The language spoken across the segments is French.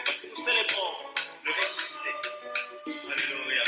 parce que nous célébrons le ressuscité. Alléluia.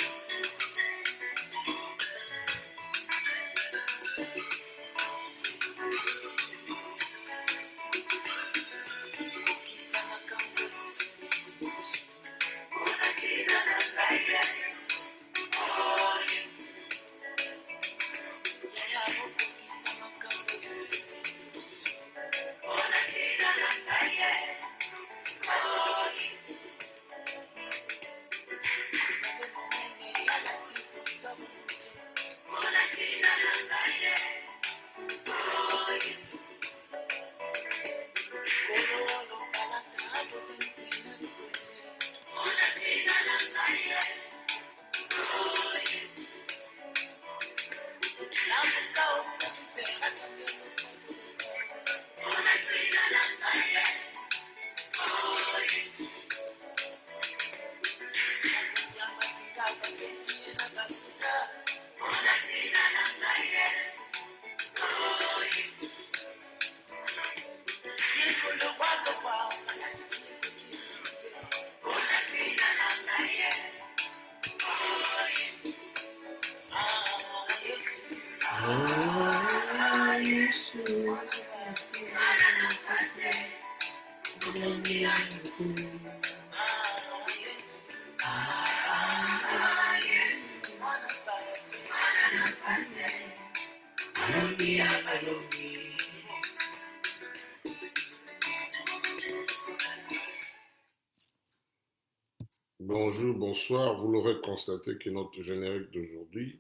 Bonjour, bonsoir. Vous l'aurez constaté que notre générique d'aujourd'hui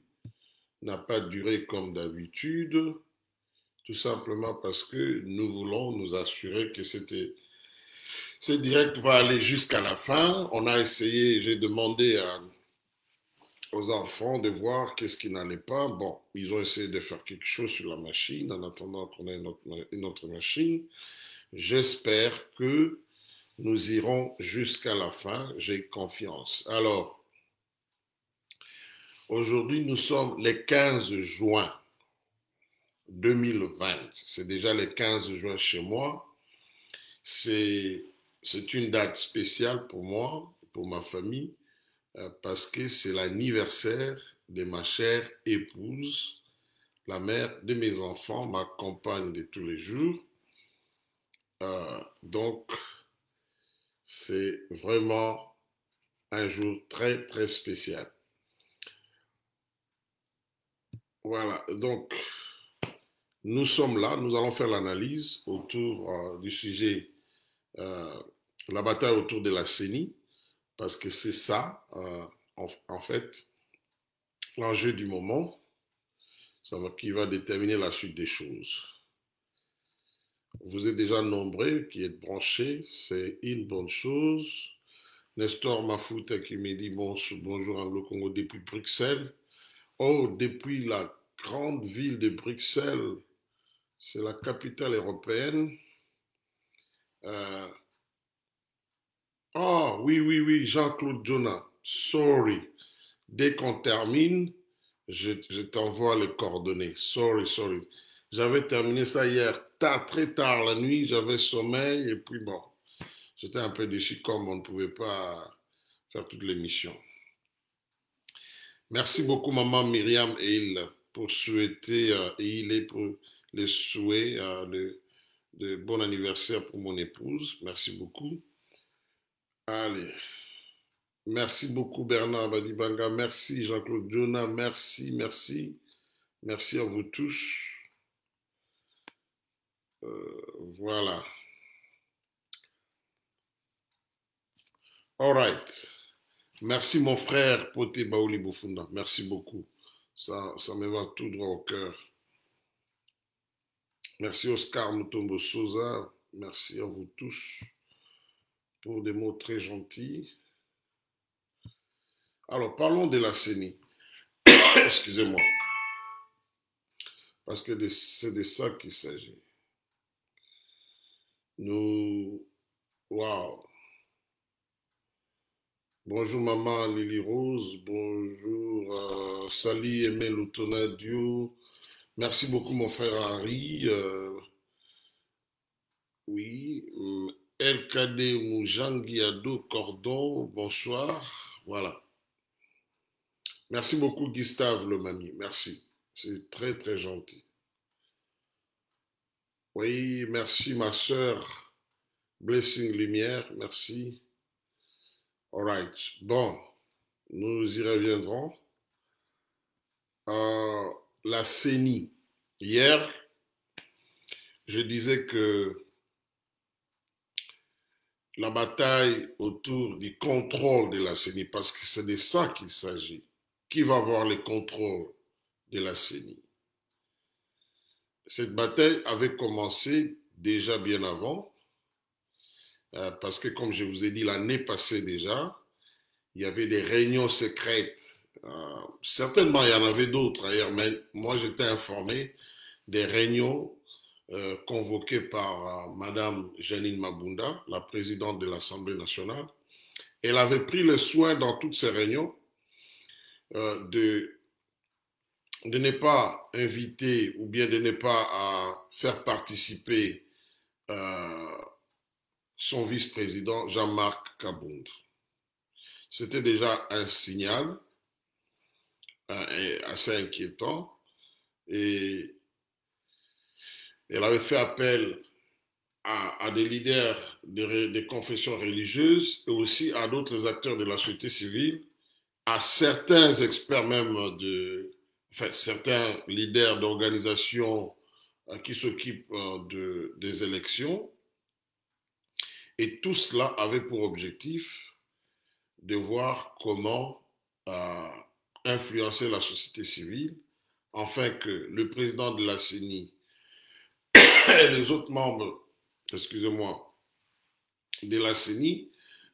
n'a pas duré comme d'habitude, tout simplement parce que nous voulons nous assurer que ce direct va aller jusqu'à la fin. On a essayé, j'ai demandé aux enfants de voir qu'est-ce qui n'allait pas. Bon, ils ont essayé de faire quelque chose sur la machine en attendant qu'on ait une autre machine. J'espère que nous irons jusqu'à la fin, j'ai confiance. Alors, aujourd'hui, nous sommes le 15 juin 2020. C'est déjà le 15 juin chez moi. C'est une date spéciale pour moi, pour ma famille, parce que c'est l'anniversaire de ma chère épouse, la mère de mes enfants, ma compagne de tous les jours. Donc, c'est vraiment un jour très, très spécial. Voilà, donc, nous sommes là, nous allons faire l'analyse autour du sujet, la bataille autour de la CENI, parce que c'est ça, en fait, l'enjeu du moment, qui va déterminer la suite des choses. Vous êtes déjà nombreux qui êtes branchés, c'est une bonne chose. Nestor Mafuta qui me dit bonjour Anglo-Congo depuis Bruxelles. Oh, depuis la grande ville de Bruxelles, c'est la capitale européenne. Oh, oui, Jean-Claude Jonah, sorry. Dès qu'on termine, je t'envoie les coordonnées. Sorry. J'avais terminé ça hier, très tard la nuit, j'avais sommeil, et puis bon, j'étais un peu déçu comme on ne pouvait pas faire toute l'émission. Merci beaucoup, maman Myriam et il, pour souhaiter, et il est pour les souhaits de bon anniversaire pour mon épouse. Merci beaucoup. Allez. Merci beaucoup Bernard Badibanga, merci Jean-Claude Jonah, merci à vous tous. Voilà. All right. Merci mon frère Poté Baouli Bofunda, merci beaucoup. Ça me va tout droit au cœur. Merci Oscar Mutombo Souza, merci à vous tous pour des mots très gentils. Alors, parlons de la CENI. Excusez-moi. Parce que c'est de ça qu'il s'agit. Waouh. Bonjour maman Lily Rose, bonjour Sally Aimé Loutona Dio. Merci beaucoup mon frère Henri. Oui, LKD Moujangiado Cordon, bonsoir. Voilà. Merci beaucoup, Gustave Lemami. Merci. C'est très, très gentil. Oui, merci, ma sœur. Blessing Lumière, merci. All right. Bon, nous y reviendrons. La CENI. Hier, je disais que la bataille autour du contrôle de la CENI, parce que c'est de ça qu'il s'agit. Qui va avoir les contrôles de la CENI? Cette bataille avait commencé déjà bien avant, parce que comme je vous ai dit l'année passée déjà, il y avait des réunions secrètes. Certainement, il y en avait d'autres ailleurs, mais moi j'étais informé des réunions convoquées par Madame Janine Mabunda, la présidente de l'Assemblée nationale. Elle avait pris le soin dans toutes ces réunions de ne pas inviter ou bien de ne pas faire participer son vice-président Jean-Marc Kabound. C'était déjà un signal assez inquiétant et elle avait fait appel à des leaders des confessions religieuses et aussi à d'autres acteurs de la société civile, à certains experts même certains leaders d'organisations qui s'occupent des élections. Et tout cela avait pour objectif de voir comment influencer la société civile, afin que le président de la CENI et les autres membres, excusez-moi, de la CENI,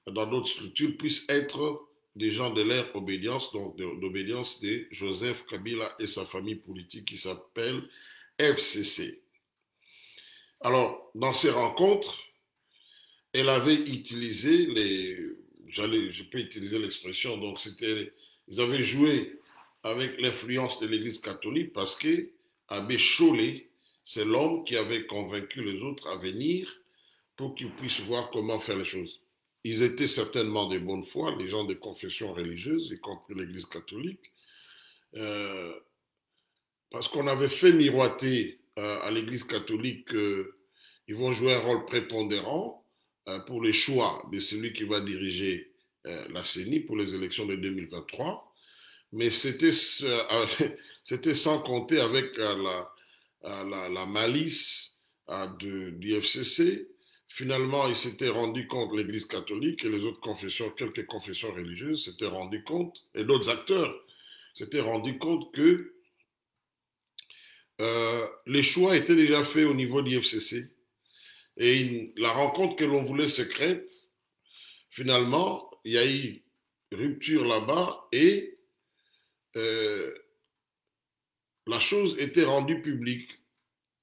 dans d'autres structures, puissent être des gens de leur obédience, donc d'obédience de Joseph Kabila et sa famille politique qui s'appelle FCC. Alors, dans ces rencontres, elle avait utilisé je peux utiliser l'expression, donc ils avaient joué avec l'influence de l'Église catholique parce que Abbé Chollet, c'est l'homme qui avait convaincu les autres à venir pour qu'ils puissent voir comment faire les choses. Ils étaient certainement de bonne foi, les gens de confession religieuse, y compris l'Église catholique, parce qu'on avait fait miroiter à l'Église catholique qu'ils vont jouer un rôle prépondérant pour les choix de celui qui va diriger la CENI pour les élections de 2023. Mais c'était sans compter avec la malice du FCC. Finalement, ils s'étaient rendus compte, l'Église catholique et les autres confessions, quelques confessions religieuses s'étaient rendus compte, et d'autres acteurs s'étaient rendus compte que les choix étaient déjà faits au niveau du FCC. Et la rencontre que l'on voulait secrète, finalement, il y a eu rupture là-bas et la chose était rendue publique.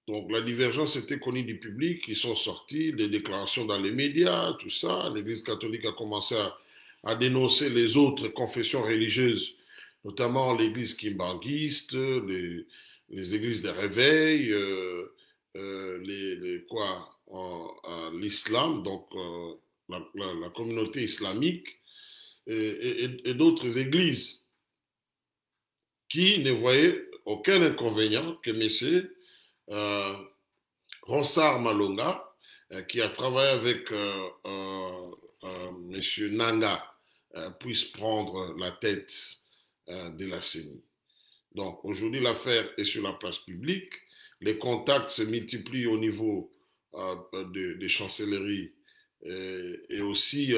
Donc la divergence était connue du public, ils sont sortis, des déclarations dans les médias, tout ça. L'Église catholique a commencé à dénoncer les autres confessions religieuses, notamment l'Église kimbanguiste, les églises de réveil, l'islam, donc la communauté islamique et d'autres églises qui ne voyaient aucun inconvénient que messieurs Ronsard Malonga, qui a travaillé avec M. Nanga, puisse prendre la tête de la CENI. Donc aujourd'hui, l'affaire est sur la place publique. Les contacts se multiplient au niveau des chancelleries et aussi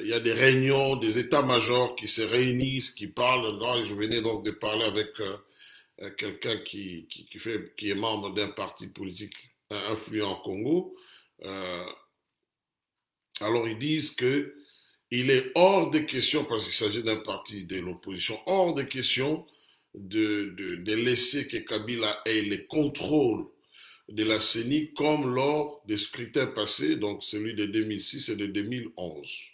il y a des réunions des états-majors qui se réunissent, qui parlent. Je venais donc de parler avec quelqu'un qui est membre d'un parti politique influent au Congo. Alors ils disent que il est hors de question, parce qu'il s'agit d'un parti de l'opposition, hors de question de laisser que Kabila ait les contrôles de la CENI comme lors des scrutins passés, donc celui de 2006 et de 2011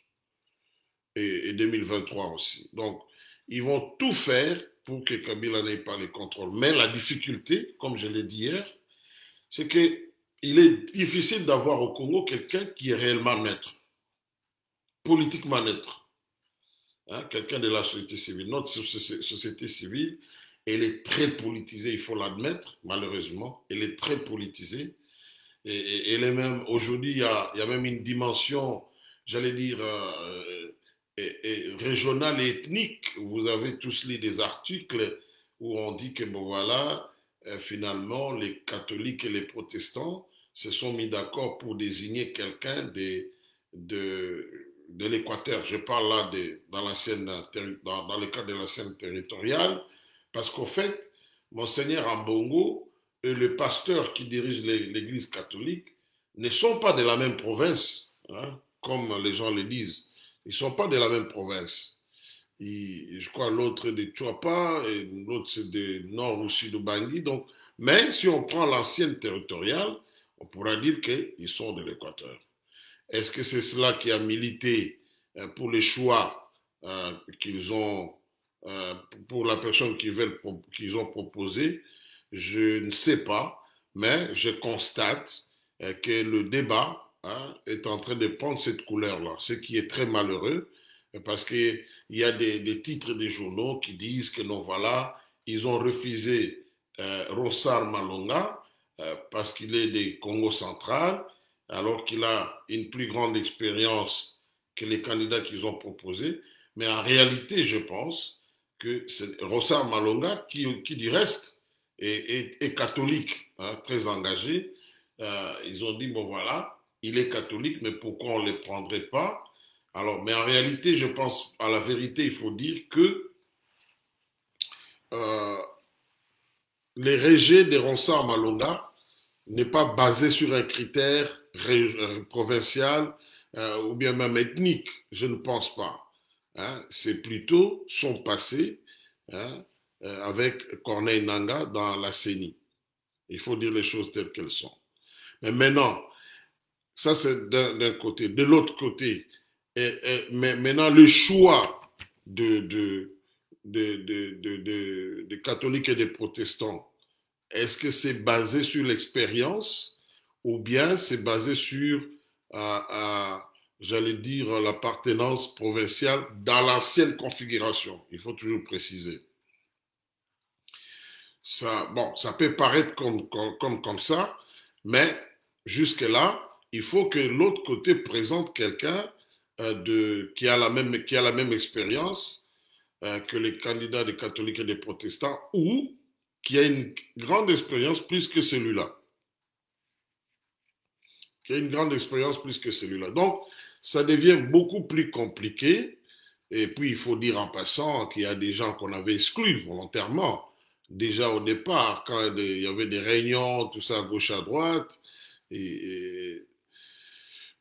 et 2023 aussi. Donc ils vont tout faire pour que Kabila n'ait pas les contrôles. Mais la difficulté, comme je l'ai dit hier, c'est que il est difficile d'avoir au Congo quelqu'un qui est réellement neutre, politiquement neutre, hein, quelqu'un de la société civile. Notre société civile, elle est très politisée, il faut l'admettre, malheureusement, elle est très politisée. Et elle est même, aujourd'hui, il y a même une dimension, j'allais dire, régionale et ethnique. Vous avez tous lu des articles où on dit que, bon voilà, finalement, les catholiques et les protestants se sont mis d'accord pour désigner quelqu'un de l'Équateur. Je parle là dans le cadre de l'ancienne territoriale, parce qu'au fait, Monseigneur Ambongo et le pasteur qui dirige l'Église catholique ne sont pas de la même province, hein, comme les gens le disent. Ils ne sont pas de la même province. Je crois l'autre est de Chuapa et l'autre c'est de Nord ou Sud Bangui. Donc, mais si on prend l'ancienne territoriale, on pourra dire qu'ils sont de l'Équateur. Est-ce que c'est cela qui a milité pour les choix qu'ils ont, pour la personne qu'ils ont proposé? Je ne sais pas, mais je constate que le débat, hein, est en train de prendre cette couleur-là, ce qui est très malheureux, parce qu'il y a des titres des journaux qui disent que non, voilà, ils ont refusé Ronsard Malonga parce qu'il est des Congo central, alors qu'il a une plus grande expérience que les candidats qu'ils ont proposés. Mais en réalité, je pense que c'est Ronsard Malonga qui du reste est catholique, hein, très engagé. Ils ont dit, bon voilà, il est catholique, mais pourquoi on ne le prendrait pas? Alors, mais en réalité, je pense, à la vérité, il faut dire que euh, les rejets de Ronsard Malonga n'est pas basé sur un critère provincial ou bien même ethnique. Je ne pense pas. Hein. C'est plutôt son passé, hein, avec Corneille Nanga dans la CENI. Il faut dire les choses telles qu'elles sont. Mais maintenant, ça c'est d'un côté. De l'autre côté, mais maintenant le choix de catholiques et de protestants, est-ce que c'est basé sur l'expérience ou bien c'est basé sur, j'allais dire, l'appartenance provinciale dans l'ancienne configuration? Il faut toujours préciser. Ça, bon, ça peut paraître comme ça, mais jusque-là, il faut que l'autre côté présente quelqu'un qui a la même expérience que les candidats des catholiques et des protestants ou qui a une grande expérience plus que celui-là. Qui a une grande expérience plus que celui-là. Donc, ça devient beaucoup plus compliqué. Et puis, il faut dire en passant qu'il y a des gens qu'on avait exclus volontairement. Déjà au départ, quand il y avait des réunions, tout ça à gauche, à droite, et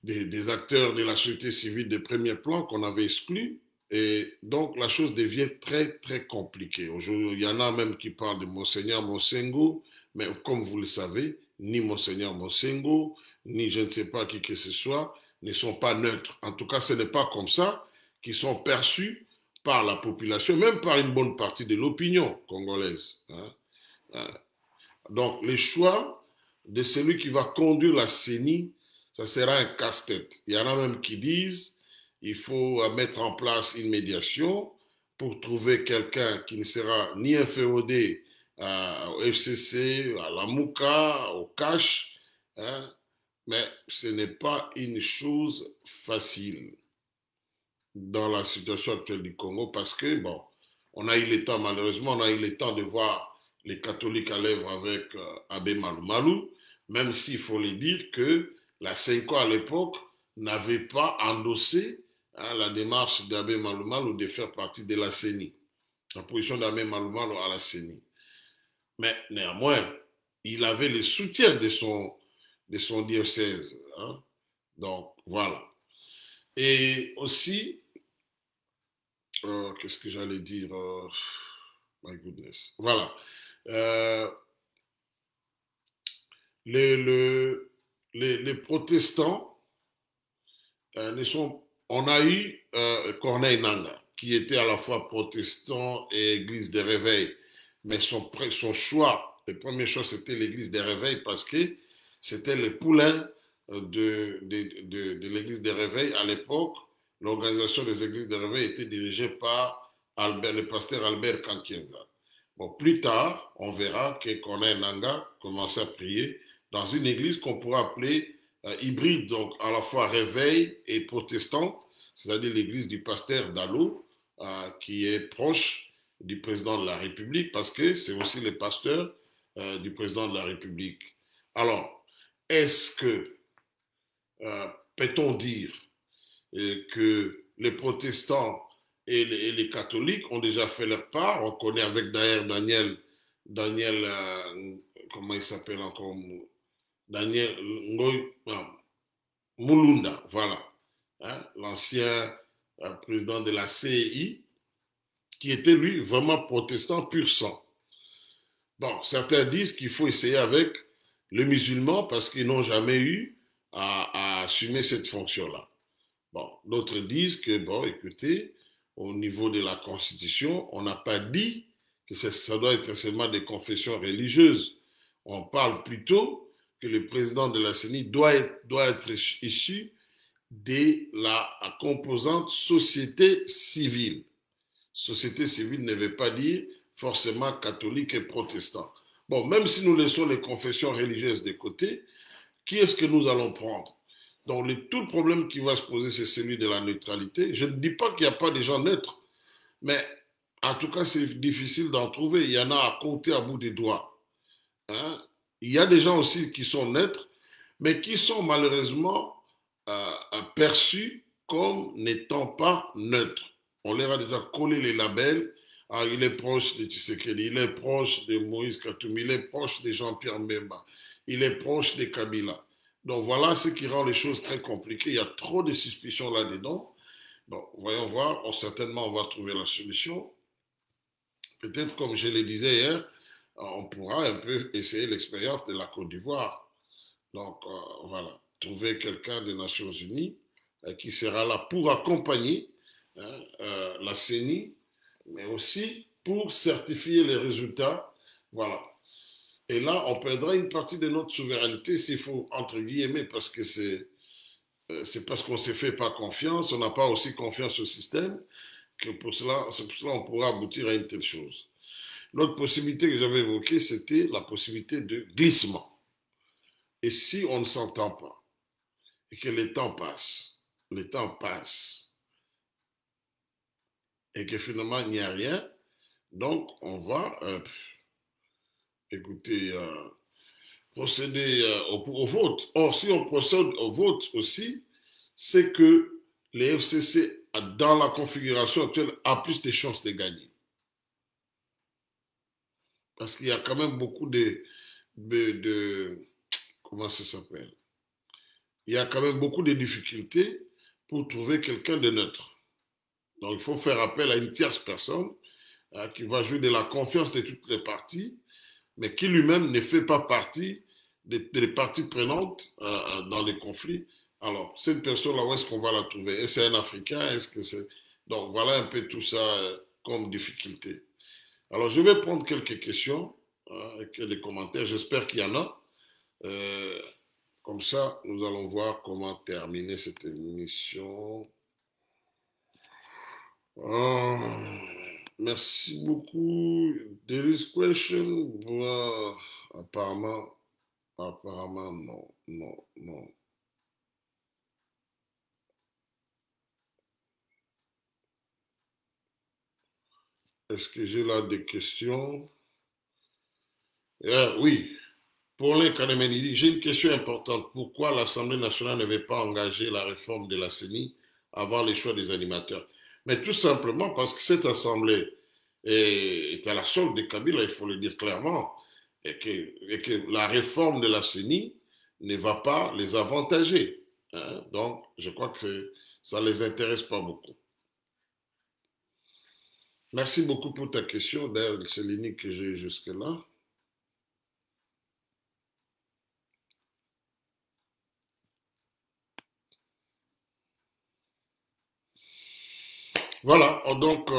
des acteurs de la société civile de premier plan qu'on avait exclus. Et donc, la chose devient très, très compliquée. Aujourd'hui, il y en a même qui parlent de Monseigneur Monsengo, mais comme vous le savez, ni Monseigneur Monsengo, ni je ne sais pas qui que ce soit, ne sont pas neutres. En tout cas, ce n'est pas comme ça qu'ils sont perçus par la population, même par une bonne partie de l'opinion congolaise. Hein. Donc, les choix de celui qui va conduire la CENI, ça sera un casse-tête. Il y en a même qui disent il faut mettre en place une médiation pour trouver quelqu'un qui ne sera ni inféodé au FCC, à la MOUCA, au CASH, hein, mais ce n'est pas une chose facile dans la situation actuelle du Congo parce que, bon, on a eu le temps, malheureusement, on a eu le temps de voir les catholiques à l'œuvre avec Abbé Malou Malou, même s'il faut le dire que la CENCO à l'époque n'avait pas endossé, hein, la démarche d'Abbé Malou Malou de faire partie de la CENI, la position d'Abbé Malou Malou à la CENI. Mais néanmoins, il avait le soutien de son diocèse. Hein. Donc, voilà. Et aussi, qu'est-ce que j'allais dire? My goodness. Voilà. Euh, les, les protestants on a eu Corneille Nanga, qui était à la fois protestant et église des réveils. Mais son choix, le premier choix, c'était l'église des réveils parce que C'était les poulains de l'église des Réveils. À l'époque, l'organisation des églises des Réveils était dirigée par le pasteur Albert Kankienza. Bon, plus tard, on verra que Corneille Nangaa commençait à prier dans une église qu'on pourrait appeler hybride, donc à la fois réveil et protestant, c'est-à-dire l'église du pasteur Dallot, qui est proche du président de la République, parce que c'est aussi le pasteur du président de la République. Alors, est-ce que, peut-on dire que les protestants et les catholiques ont déjà fait leur part? On connaît avec d'ailleurs Daniel comment il s'appelle encore? Daniel Mulunda, voilà, hein, l'ancien président de la CEI, qui était lui vraiment protestant pur sang. Bon, certains disent qu'il faut essayer avec les musulmans parce qu'ils n'ont jamais eu à assumer cette fonction-là. Bon, d'autres disent que, bon, écoutez, au niveau de la Constitution, on n'a pas dit que ça doit être seulement des confessions religieuses. On parle plutôt que le président de la CENI doit être issu de la composante société civile. Société civile ne veut pas dire forcément catholique et protestant. Bon, même si nous laissons les confessions religieuses de côté, qui est-ce que nous allons prendre? Donc, tout le problème qui va se poser, c'est celui de la neutralité. Je ne dis pas qu'il n'y a pas de gens neutres, mais en tout cas, c'est difficile d'en trouver. Il y en a à compter à bout des doigts. Hein? Il y a des gens aussi qui sont neutres, mais qui sont malheureusement perçus comme n'étant pas neutres. On leur a déjà collé les labels. Ah, il est proche de Tshisekedi, il est proche de Moïse Katoumi, il est proche de Jean-Pierre Mbemba, il est proche de Kabila. Donc voilà ce qui rend les choses très compliquées. Il y a trop de suspicions là-dedans. Bon, voyons voir. Certainement, on va trouver la solution. Peut-être, comme je le disais hier, on pourra un peu essayer l'expérience de la Côte d'Ivoire. Donc voilà, trouver quelqu'un des Nations Unies qui sera là pour accompagner la CENI, mais aussi pour certifier les résultats. Voilà. Et là, on perdra une partie de notre souveraineté, s'il faut, entre guillemets, parce que c'est parce qu'on ne s'est fait pas confiance, on n'a pas aussi confiance au système, que pour cela, c'est pour cela qu'on pourra aboutir à une telle chose. L'autre possibilité que j'avais évoquée, c'était la possibilité de glissement. Et si on ne s'entend pas, et que le temps passe, et que finalement il n'y a rien, donc on va, écoutez, procéder au vote. Or, si on procède au vote aussi, c'est que les FCC, dans la configuration actuelle, a plus de chances de gagner. Parce qu'il y a quand même beaucoup de comment ça s'appelle? Il y a quand même beaucoup de difficultés pour trouver quelqu'un de neutre. Donc, il faut faire appel à une tierce personne qui va jouer de la confiance de toutes les parties, mais qui lui-même ne fait pas partie des parties prenantes dans les conflits. Alors, cette personne-là, où est-ce qu'on va la trouver? Est-ce que c'est un Africain? Est-ce que c'est... Donc, voilà un peu tout ça comme difficulté. Alors, je vais prendre quelques questions et des commentaires. J'espère qu'il y en a. Comme ça, nous allons voir comment terminer cette émission. Merci beaucoup. There is question. Apparemment, non. Est-ce que j'ai là des questions? Oui. Paulin Kanemeni, j'ai une question importante. Pourquoi l'Assemblée nationale ne veut pas engager la réforme de la CENI avant les choix des animateurs? Mais tout simplement parce que cette Assemblée est à la solde de Kabila, il faut le dire clairement, et que la réforme de la CENI ne va pas les avantager. Hein? Donc, je crois que ça ne les intéresse pas beaucoup. Merci beaucoup pour ta question. D'ailleurs, c'est l'unique que j'ai jusque-là. Voilà, donc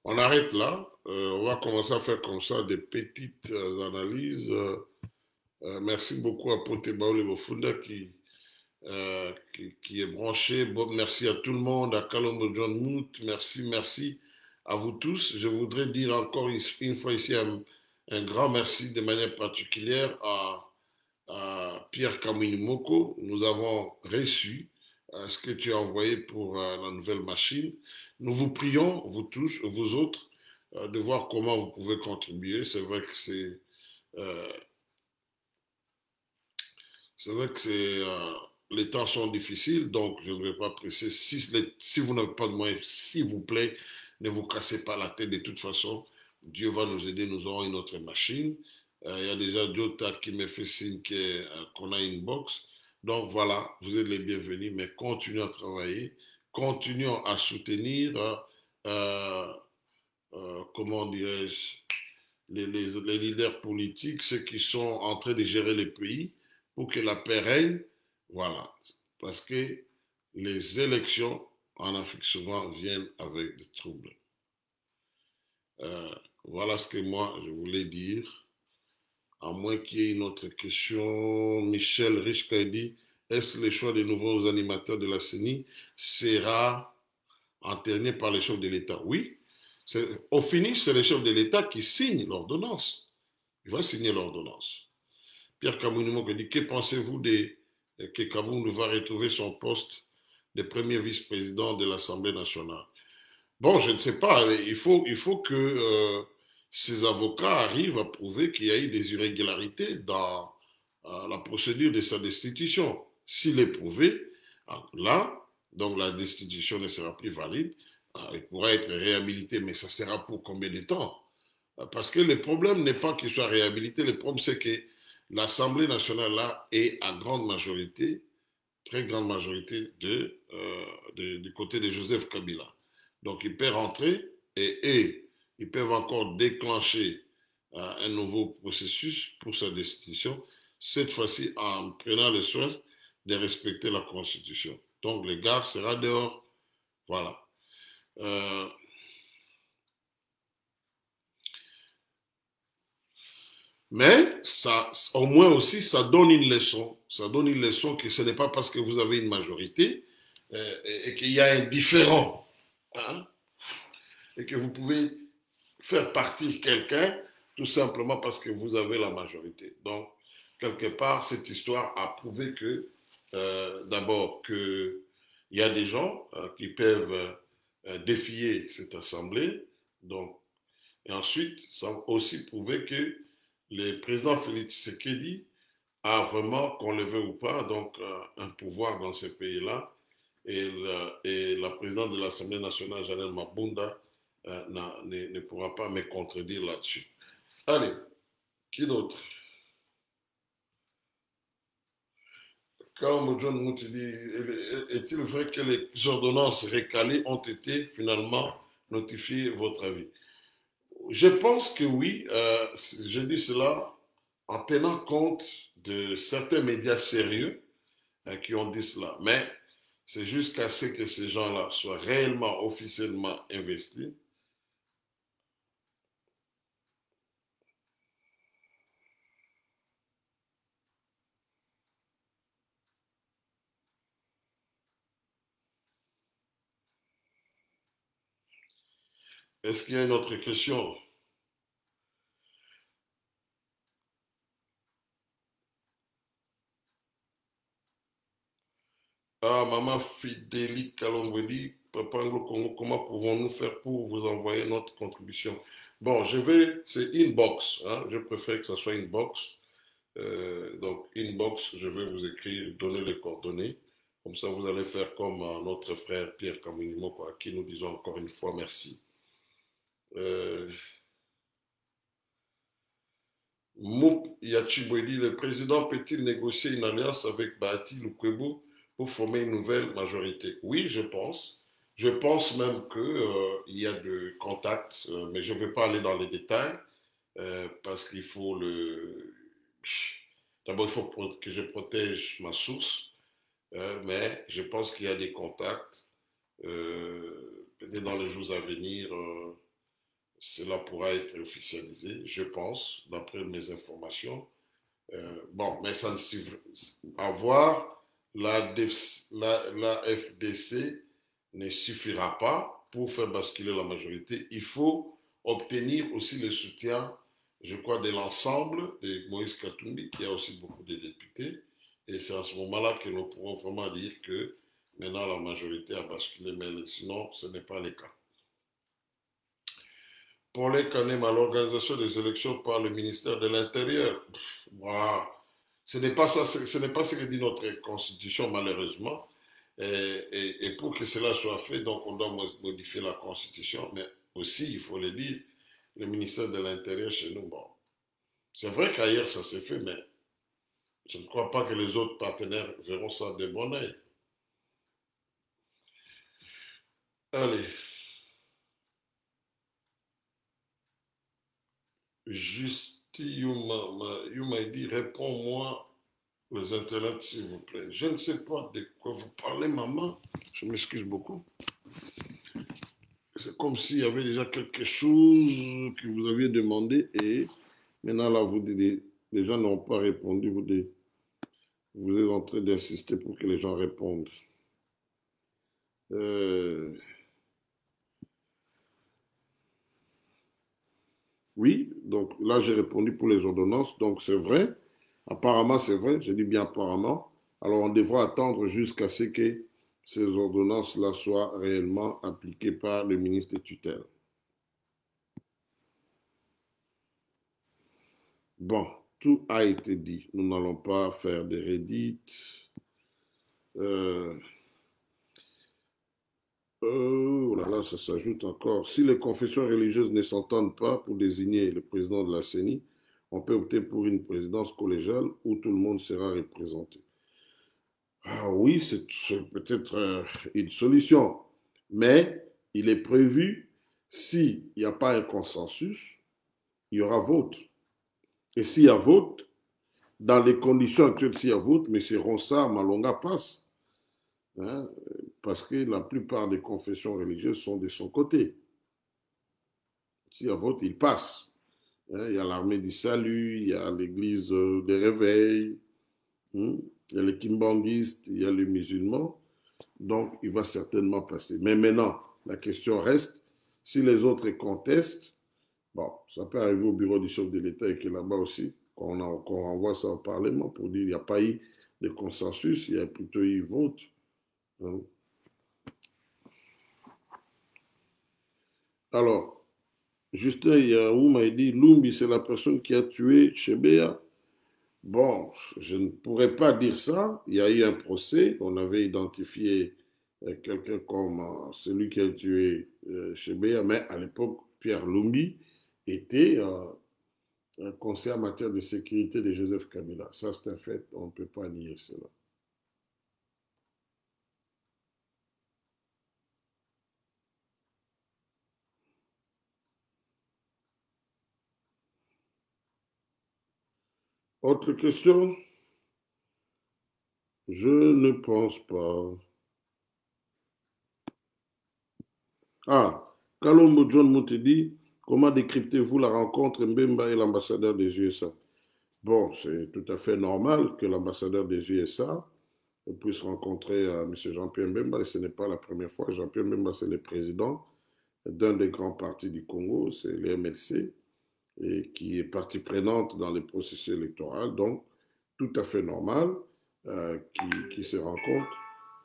on arrête là. On va commencer à faire comme ça des petites analyses. Merci beaucoup à Pote Baole Bofunda qui est branché. Bon, merci à tout le monde, à Kalombo John Mout. Merci, merci à vous tous. Je voudrais dire encore une fois ici un grand merci de manière particulière à Pierre Kamunimoko. Nous avons reçu ce que tu as envoyé pour la nouvelle machine. Nous vous prions, vous tous, vous autres, de voir comment vous pouvez contribuer. Euh, c'est vrai que les temps sont difficiles, donc je ne vais pas presser. Si vous n'avez pas de moyens, s'il vous plaît, ne vous cassez pas la tête. De toute façon, Dieu va nous aider. Nous aurons une autre machine. Il y a déjà Jota qui me fait signe qu'on a une box. Donc voilà, vous êtes les bienvenus, mais continuons à travailler, continuons à soutenir, euh, comment dirais-je, les leaders politiques, ceux qui sont en train de gérer les pays pour que la paix règne. Voilà. Parce que les élections en Afrique souvent viennent avec des troubles. Euh, voilà ce que moi je voulais dire. À moins qu'il y ait une autre question. Michel Richka dit, est-ce le choix des nouveaux animateurs de la CENI sera entériné par les chefs de l'État? Oui. Au finish, c'est les chefs de l'État qui signent l'ordonnance. Ils vont signer l'ordonnance. Pierre Kamounimo dit, que pensez-vous que Kaboundou va retrouver son poste de premier vice-président de l'Assemblée nationale? Bon, je ne sais pas. Il faut que ces avocats arrivent à prouver qu'il y a eu des irrégularités dans la procédure de sa destitution. S'il est prouvé, là, donc la destitution ne sera plus valide. Il pourra être réhabilité, mais ça sera pour combien de temps? Parce que le problème n'est pas qu'il soit réhabilité, le problème c'est que l'Assemblée nationale là est à grande majorité, très grande majorité du côté de Joseph Kabila. Donc il peut rentrer et ils peuvent encore déclencher un nouveau processus pour sa destitution, cette fois-ci en prenant le soin de respecter la Constitution. Donc le gars sera dehors. Voilà. Euh, Mais ça, au moins aussi, ça donne une leçon. Ça donne une leçon que ce n'est pas parce que vous avez une majorité et qu'il y a un différent, hein, et que vous pouvez faire partir quelqu'un tout simplement parce que vous avez la majorité. Donc, quelque part, cette histoire a prouvé que, d'abord, qu'il y a des gens qui peuvent défier cette assemblée. Donc, et ensuite, ça a aussi prouvé que le président Félix Tshisekedi a vraiment, qu'on le veut ou pas, donc un pouvoir dans ces pays-là. Et la présidente de l'Assemblée nationale, Janelle Mabunda, ne pourra pas me contredire là-dessus. Allez, qui d'autre? Comme John Mouti dit, est-il vrai que les ordonnances récalées ont été finalement notifiées, votre avis? Je pense que oui, je dis cela en tenant compte de certains médias sérieux qui ont dit cela. Mais c'est jusqu'à ce que ces gens-là soient réellement, officiellement investis. Est-ce qu'il y a une autre question? Ah, Maman Fidélie Kalongwedi, Papa Anglo Congo, comment pouvons-nous faire pour vous envoyer notre contribution? Bon, c'est inbox, hein, je préfère que ça soit inbox. Donc, inbox, je vais vous écrire, donner les coordonnées. Comme ça, vous allez faire comme notre frère Pierre Kamunimo, à qui nous disons encore une fois merci. Euh, Moup Yachibwedi, le président peut-il négocier une alliance avec Bahati Lukwebo pour former une nouvelle majorité? Oui, je pense. Je pense même qu'il y a de contacts, mais je ne vais pas aller dans les détails parce qu'il faut le. D'abord, il faut que je protège ma source, mais je pense qu'il y a des contacts. Peut-être dans les jours à venir, cela pourra être officialisé, je pense, d'après mes informations. Bon, mais ça ne suffit pas. Avoir la FDC ne suffira pas pour faire basculer la majorité. Il faut obtenir aussi le soutien, je crois, de l'ensemble de Moïse Katumbi, qui a aussi beaucoup de députés. Et c'est à ce moment-là que nous pourrons vraiment dire que maintenant la majorité a basculé, mais sinon ce n'est pas le cas. Pour les Kanem à l'organisation des élections par le ministère de l'Intérieur, wow. Ce n'est pas ça, ce n'est pas ce que dit notre constitution malheureusement. Et pour que cela soit fait, donc on doit modifier la constitution, mais aussi, il faut le dire, le ministère de l'Intérieur chez nous, bon, c'est vrai qu'ailleurs ça s'est fait, mais je ne crois pas que les autres partenaires verront ça de bon oeil. Allez, Justi Yuma dit, réponds-moi les internets, s'il vous plaît. Je ne sais pas de quoi vous parlez, maman. Je m'excuse beaucoup. C'est comme s'il y avait déjà quelque chose que vous aviez demandé et maintenant, là, vous dites, les gens n'ont pas répondu. Vous êtes en train d'insister pour que les gens répondent. Oui, donc là, j'ai répondu pour les ordonnances. Donc, c'est vrai. Apparemment, c'est vrai. Je dis bien apparemment. Alors, on devra attendre jusqu'à ce que ces ordonnances-là soient réellement appliquées par le ministre de tutelle. Bon, tout a été dit. Nous n'allons pas faire des redites. Oh là là, ça s'ajoute encore. Si les confessions religieuses ne s'entendent pas pour désigner le président de la CENI, on peut opter pour une présidence collégiale où tout le monde sera représenté. Ah oui, c'est peut-être une solution, mais il est prévu, s'il n'y a pas un consensus, il y aura vote. Et s'il y a vote, dans les conditions actuelles, s'il y a vote, M. Ronsard Malonga passe. Hein, parce que la plupart des confessions religieuses sont de son côté. S'il y a vote, il passe. Hein, il y a l'armée du salut, il y a l'église des réveils, il y a les kimbanguistes, il y a les musulmans. Donc, il va certainement passer. Mais maintenant, la question reste, si les autres contestent, bon, ça peut arriver au bureau du chef de l'État et que là-bas aussi, qu'on renvoie ça au Parlement pour dire qu'il n'y a pas eu de consensus, il y a plutôt eu vote. Hein. Alors, Justin Yaou m'a dit, Lumbi, c'est la personne qui a tué Chebea. Bon, je ne pourrais pas dire ça. Il y a eu un procès. On avait identifié quelqu'un comme celui qui a tué Chebea, mais à l'époque, Pierre Lumbi était conseiller en matière de sécurité de Joseph Kabila. Ça, c'est un fait. On ne peut pas nier cela. Autre question? Je ne pense pas. Ah, Kalombo John Moutedi, comment décryptez-vous la rencontre Mbemba et l'ambassadeur des USA? Bon, c'est tout à fait normal que l'ambassadeur des USA puisse rencontrer M. Jean-Pierre Mbemba, et ce n'est pas la première fois. Jean-Pierre Mbemba, c'est le président d'un des grands partis du Congo, c'est le MLC, et qui est partie prenante dans les processus électoraux. Donc, tout à fait normal qui se rencontrent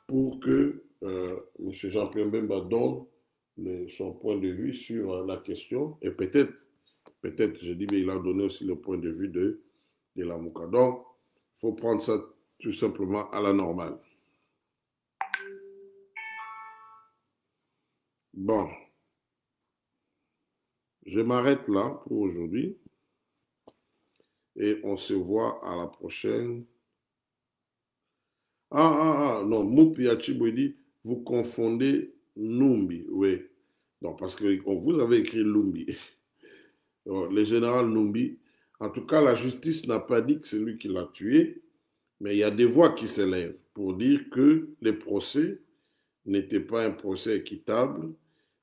pour que M. Jean-Pierre Mbemba donne son point de vue sur la question, et peut-être, je dis, mais il a donné aussi le point de vue de Lamuka. Donc, il faut prendre ça tout simplement à la normale. Bon, je m'arrête là pour aujourd'hui et on se voit à la prochaine. Non, Moupi Achibo dit, vous confondez Numbi, oui. Donc, parce que vous avez écrit Lumbi. Le général Numbi, en tout cas, la justice n'a pas dit que c'est lui qui l'a tué, mais il y a des voix qui s'élèvent pour dire que les procès n'étaient pas un procès équitable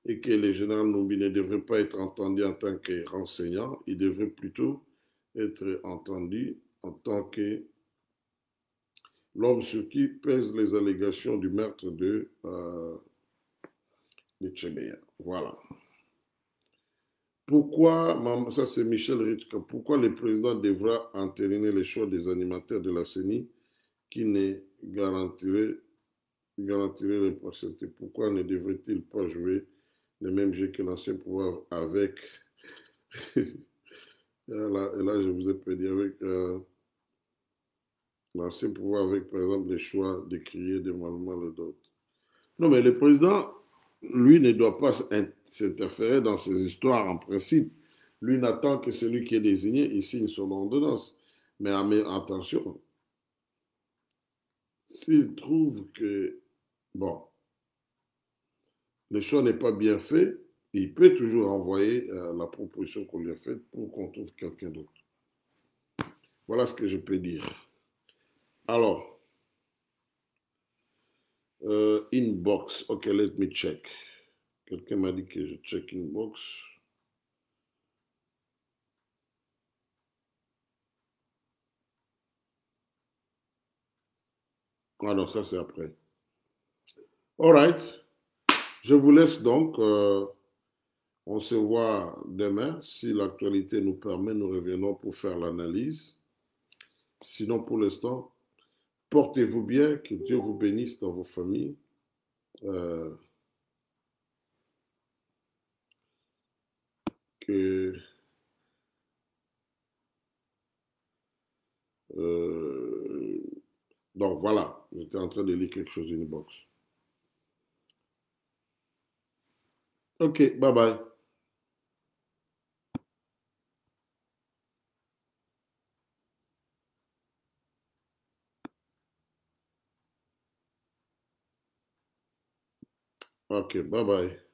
et que le général Numbi ne devrait pas être entendu en tant que renseignant, il devrait plutôt être entendu en tant que l'homme sur qui pèsent les allégations du meurtre de Tchebeya. Voilà. Pourquoi, ça c'est Michel Ritchka, pourquoi le président devra entériner les choix des animateurs de la CENI qui ne garantiraient l'impartialité? Pourquoi ne devrait-il pas jouer le même jeu que l'ancien pouvoir avec, et là, je vous ai prédit, avec l'ancien pouvoir avec, par exemple, les choix de crier des le d'autres. Non, mais le président, lui, ne doit pas s'interférer dans ces histoires en principe. Lui n'attend que celui qui est désigné, il signe son ordonnance. Mais attention, s'il trouve que, bon, le choix n'est pas bien fait, il peut toujours envoyer la proposition qu'on lui a faite pour qu'on trouve quelqu'un d'autre. Voilà ce que je peux dire. Alors, inbox. Ok, let me check. Quelqu'un m'a dit que je check inbox. Ah non, ça c'est après. All right. Je vous laisse donc. On se voit demain. Si l'actualité nous permet, nous reviendrons pour faire l'analyse. Sinon, pour l'instant, portez-vous bien, que Dieu vous bénisse dans vos familles. Que, donc voilà, j'étais en train de lire quelque chose in box. Ok, bye bye. Ok, bye bye.